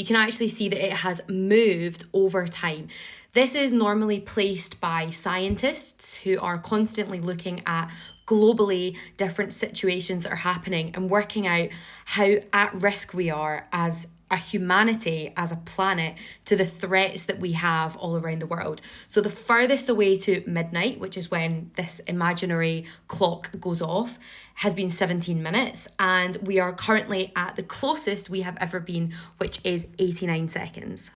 You can actually see that it has moved over time. This is normally placed by scientists who are constantly looking at globally different situations that are happening and working out how at risk we are as a humanity, as a planet, to the threats that we have all around the world. So the furthest away to midnight, which is when this imaginary clock goes off, has been 17 minutes, and we are currently at the closest we have ever been, which is 89 seconds.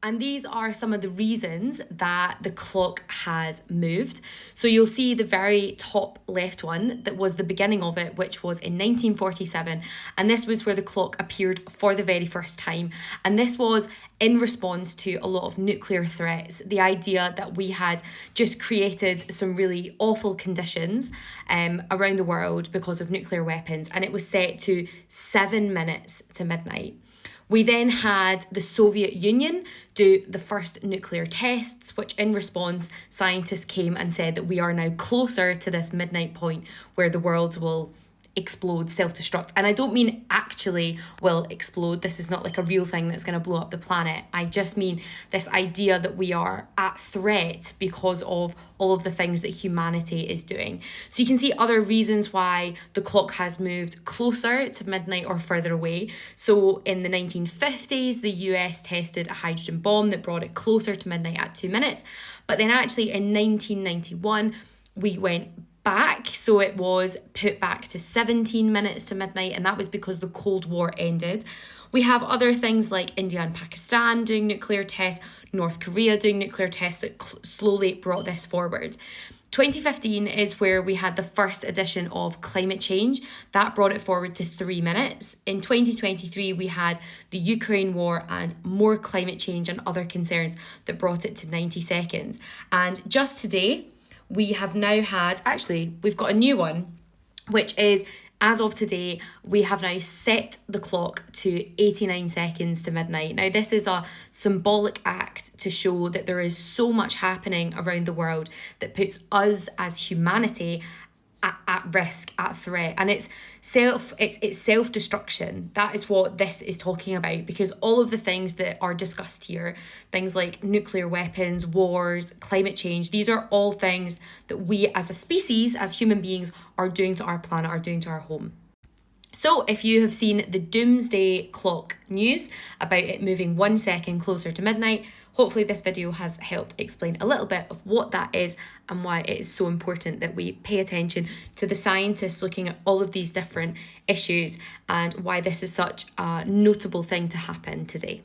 And these are some of the reasons that the clock has moved. So you'll see the very top left one that was the beginning of it, which was in 1947. And this was where the clock appeared for the very first time. And this was in response to a lot of nuclear threats. The idea that we had just created some really awful conditions around the world because of nuclear weapons. And it was set to 7 minutes to midnight. We then had the Soviet Union do the first nuclear tests, which in response, scientists came and said that we are now closer to this midnight point where the world will explode, self-destruct. And I don't mean actually will explode. This is not like a real thing that's going to blow up the planet. I just mean this idea that we are at threat because of all of the things that humanity is doing. So you can see other reasons why the clock has moved closer to midnight or further away. So in the 1950s, the US tested a hydrogen bomb that brought it closer to midnight at 2 minutes. But then actually in 1991, we went back, so it was put back to 17 minutes to midnight, and that was because the Cold War ended. We have other things like India and Pakistan doing nuclear tests, North Korea doing nuclear tests that slowly brought this forward. 2015 is where we had the first edition of climate change. That brought it forward to 3 minutes. In 2023, we had the Ukraine war and more climate change and other concerns that brought it to 90 seconds. And just today, we have now had, actually, we've got a new one, which is, as of today, we have now set the clock to 89 seconds to midnight. Now, this is a symbolic act to show that there is so much happening around the world that puts us as humanity at risk, at threat, and it's self-destruction. That is what this is talking about, because all of the things that are discussed here, things like nuclear weapons, wars, climate change, these are all things that we as a species, as human beings, are doing to our planet, are doing to our home. So if you have seen the doomsday clock news about it moving 1 second closer to midnight, hopefully this video has helped explain a little bit of what that is and why it is so important that we pay attention to the scientists looking at all of these different issues and why this is such a notable thing to happen today.